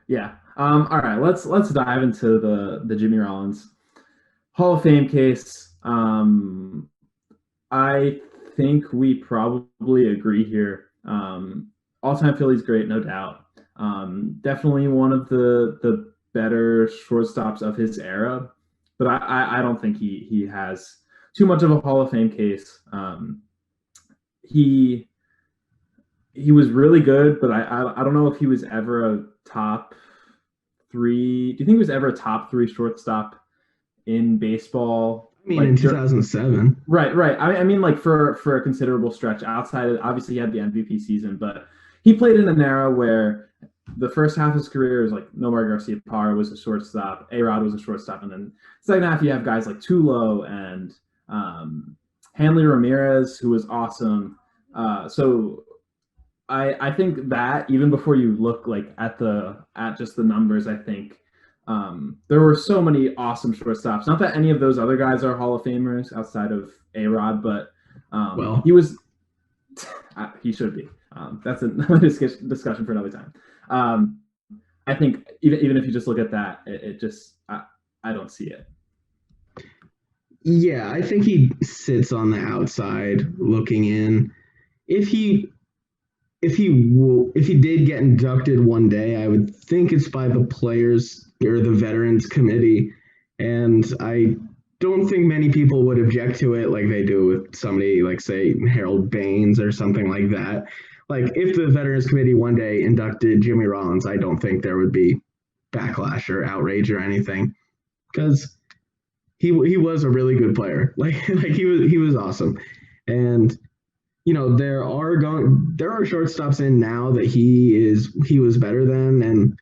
Yeah. All right. Let's dive into the Jimmy Rollins Hall of Fame case. I think we probably agree here. All-time Phillies great, no doubt. Definitely one of the better shortstops of his era, but I don't think he has too much of a Hall of Fame case. He he was really good, but I don't know if he was ever a top three. Do you think he was ever a top three shortstop in baseball? I mean, in Like, 2007. right, right. I mean, like for a considerable stretch outside of obviously he had the MVP season, but he played in an era where the first half of his career is like Nomar Garcia Parra was a shortstop, A Rod was a shortstop, and then second half you have guys like Tulo and Hanley Ramirez, who was awesome. So I think that even before you look like at just the numbers, I think there were so many awesome shortstops. Not that any of those other guys are Hall of Famers outside of A Rod, but he Well, was he should be. That's another discussion for another time. Um, I think even if you just look at that, it just I don't see it. yeah, I think he sits on the outside looking in. If he if he did get inducted one day, I would think it's by the players or the veterans committee, and I don't think many people would object to it like they do with somebody like say Harold Baines or something like that. Like if the veterans committee one day inducted Jimmy Rollins, I don't think there would be backlash or outrage or anything because he was a really good player. Like he was awesome, and there are shortstops in now that he was better than, and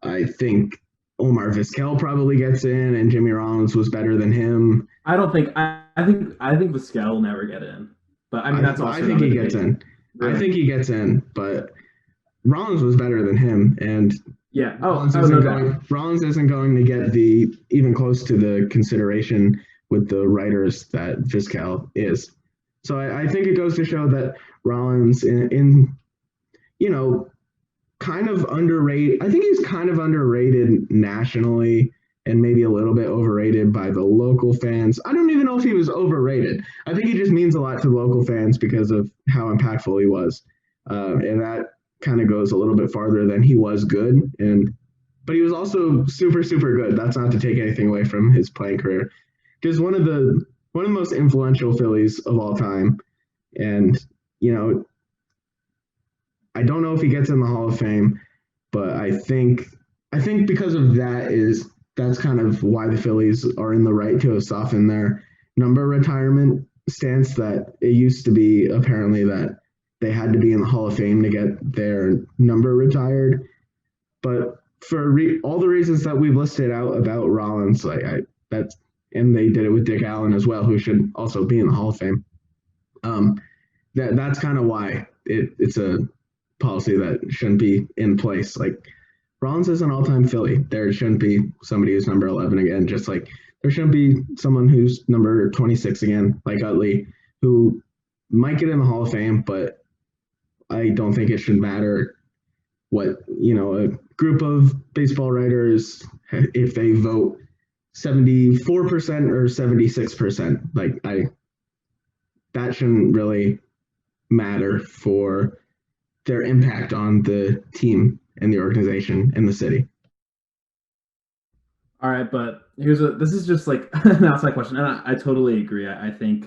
I think Omar Vizquel probably gets in, and Jimmy Rollins was better than him. I don't think I think Vizquel will never get in, but I mean that's I also think another he gets debate. in. I Really? think he gets in, but Rollins was better than him, and Yeah. Oh, no doubt. Rollins isn't going to get the even close to the consideration with the writers that Vizquel is. So I think it goes to show that Rollins in you know kind of underrated. I think he's kind of underrated nationally and maybe a little bit overrated by the local fans. I don't even know if he was overrated. I think he just means a lot to the local fans because of how impactful he was. And that kind of goes a little bit farther than he was good. But he was also super, super good. That's not to take anything away from his playing career. Just one of the most influential Phillies of all time. And, you know, I don't know if he gets in the Hall of Fame, but I think because of that's kind of why the Phillies are in the right to have softened their number retirement stance. That it used to be apparently that they had to be in the Hall of Fame to get their number retired, but for all the reasons that we've listed out about Rollins, that's and they did it with Dick Allen as well, who should also be in the Hall of Fame. Um, that's kind of why it's a policy that shouldn't be in place. Like Rollins is an all-time Philly. There shouldn't be somebody who's number 11 again. Just like there shouldn't be someone who's number 26 again, like Utley, who might get in the Hall of Fame, but I don't think it should matter what a group of baseball writers if they vote 74% or 76%. Like I that shouldn't really matter for their impact on the team and the organization and the city. All right, but this is just like an outside question, and I totally agree. I think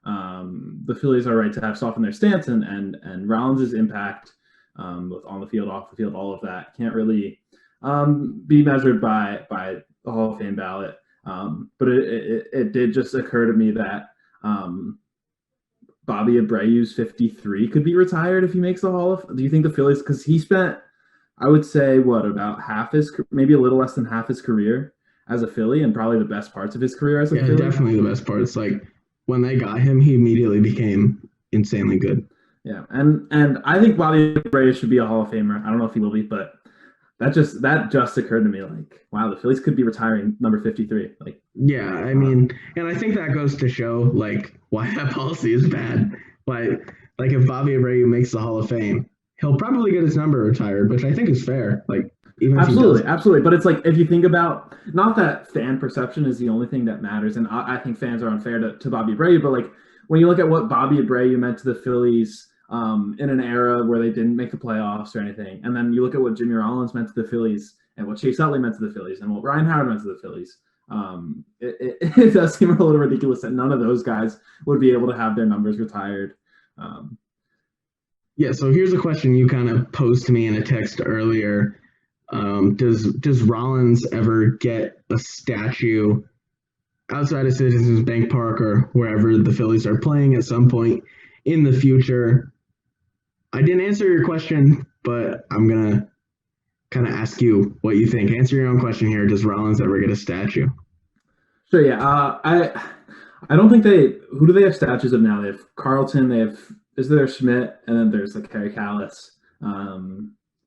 the Phillies are right to have softened their stance, and Rollins' impact, both on the field, off the field, all of that can't really be measured by the Hall of Fame ballot. But it did just occur to me that Bobby Abreu's 53 could be retired if he makes the Hall of. Do you think the Phillies? Because he spent, I would say, what about half his, maybe a little less than half his career as a Philly, and probably the best parts of his career as a Yeah, Philly. definitely the best part. It's like when they got him, he immediately became insanely good. Yeah, and I think Bobby Abreu should be a Hall of Famer. I don't know if he will be, but that just occurred to me. Like, wow, the Phillies could be retiring number 53. Like, Yeah, I mean, and I think that goes to show like why that policy is bad. Like if Bobby Abreu makes the Hall of Fame, he'll probably get his number retired, which I think is fair. Like even if he Absolutely, doesn't. absolutely. But it's like if you think about not that fan perception is the only thing that matters, and I think fans are unfair to Bobby Abreu, but like when you look at what Bobby Abreu meant to the Phillies in an era where they didn't make the playoffs or anything, and then you look at what Jimmy Rollins meant to the Phillies and what Chase Utley meant to the Phillies and what Ryan Howard meant to the Phillies. It does seem a little ridiculous that none of those guys would be able to have their numbers retired. Um, Yeah, so here's a question you kind of posed to me in a text earlier. Does Rollins ever get a statue outside of Citizens Bank Park or wherever the Phillies are playing at some point in the future? I didn't answer your question, but I'm gonna kind of ask you what you think. Answer your own question here. Does Rollins ever get a statue? So yeah, I don't think they. Who do they have statues of now? They have Carlton. They have is there Schmidt, and then there's like Harry Callis.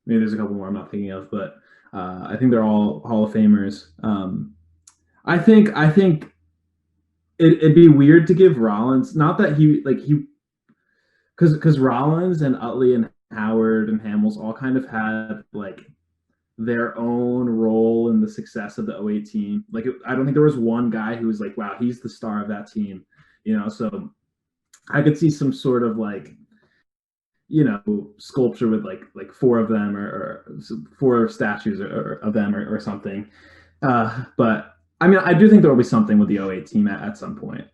Maybe there's a couple more I'm not thinking of, but I think they're all Hall of Famers. I think it'd be weird to give Rollins. Not that he because Rollins and Utley and Howard and Hamels all kind of had like their own role in the success of the '08 team. Like I don't think there was one guy who was like, wow, he's the star of that team. So I could see some sort of like sculpture with like four of them or four statues of them or something. But I mean, I do think there will be something with the '08 team at some point,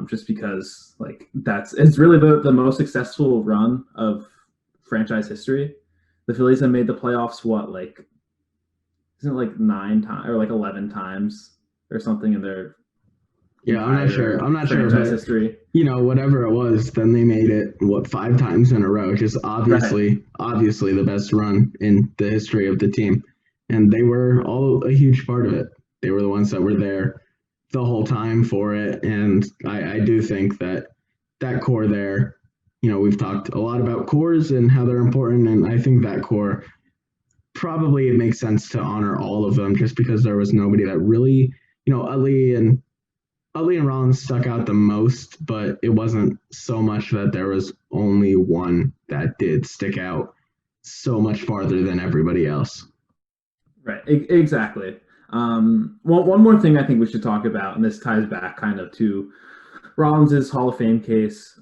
just because like it's really the most successful run of franchise history. The Phillies have made the playoffs like isn't it like 9 times or like 11 times or something in their Yeah, I'm not sure. I'm not sure, franchise but history. whatever it was, then they made it 5 times in a row. Just Right. obviously the best run in the history of the team, and they were all a huge part of it. They were the ones that were there the whole time for it, and I do think that core there. We've talked a lot about cores and how they're important, and I think that core probably it makes sense to honor all of them just because there was nobody that really, Utley and Rollins stuck out the most, but it wasn't so much that there was only one that did stick out so much farther than everybody else. Right. Exactly. One more thing I think we should talk about, and this ties back kind of to Rollins' Hall of Fame case,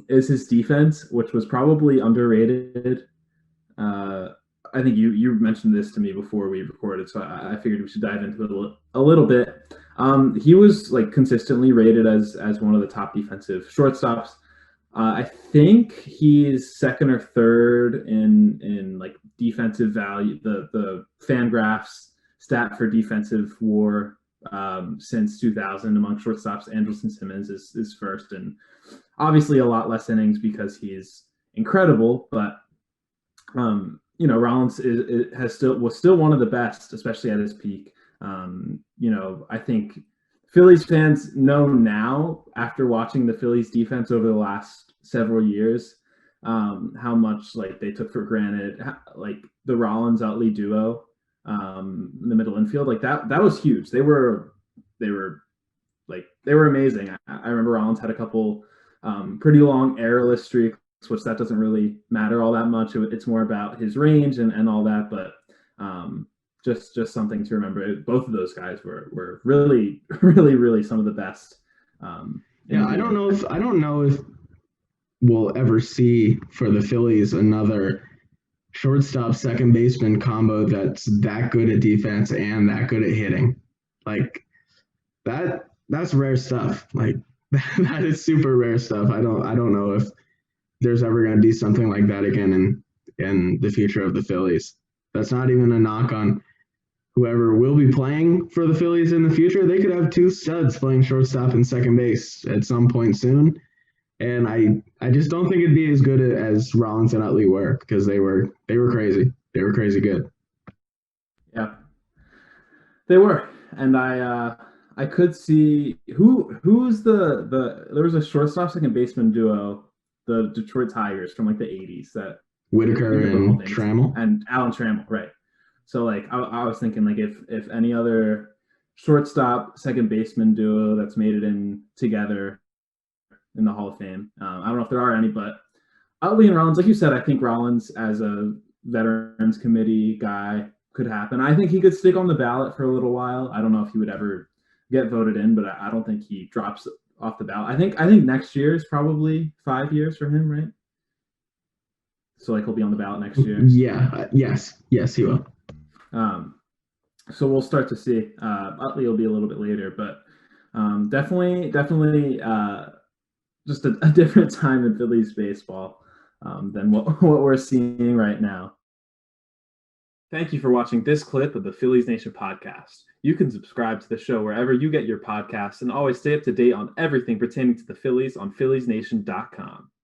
is his defense, which was probably underrated. Uh, I think you mentioned this to me before we recorded, so I figured we should dive into it a little bit. He was like consistently rated as one of the top defensive shortstops. I think he's second or third in like defensive value. The Fangraphs stat for defensive WAR since 2000 among shortstops. Andrelton Simmons is first, and obviously a lot less innings because he's incredible. But Rollins was still one of the best, especially at his peak. I think Phillies fans know now, after watching the Phillies defense over the last several years, how much like they took for granted, like the Rollins Utley duo in the middle infield, like that was huge. They were amazing. I remember Rollins had a couple pretty long errorless streaks, which that doesn't really matter all that much. It's more about his range and all that, but just something to remember. Both of those guys were really, really, really some of the best. Yeah, I don't know if we'll ever see for the Phillies another shortstop second baseman combo that's that good at defense and that good at hitting. Like that's rare stuff. Like that is super rare stuff. I don't know if there's ever going to be something like that again in the future of the Phillies. That's not even a knock on whoever will be playing for the Phillies in the future. They could have two studs playing shortstop and second base at some point soon. And I just don't think it'd be as good as Rollins and Utley were because they were crazy. They were crazy good. Yeah, they were, and I could see who's the there was a shortstop second baseman duo, the Detroit Tigers from like the '80s that I Whitaker think they're both Hall and of Famers, Trammell. and Alan Trammell, right? So like I was thinking like if any other shortstop second baseman duo that's made it in together in the Hall of Fame. I don't know if there are any, but Utley and Rollins, like you said, I think Rollins as a veterans committee guy, could happen. I think he could stick on the ballot for a little while. I don't know if he would ever get voted in, but I don't think he drops off the ballot. I think next year is probably 5 years for him, right? So like he'll be on the ballot next year. Yeah. Yes, he will. So we'll start to see. Utley will be a little bit later, but definitely just a different time in Phillies baseball than what we're seeing right now. Thank you for watching this clip of the Phillies Nation podcast. You can subscribe to the show wherever you get your podcasts and always stay up to date on everything pertaining to the Phillies on PhilliesNation.com.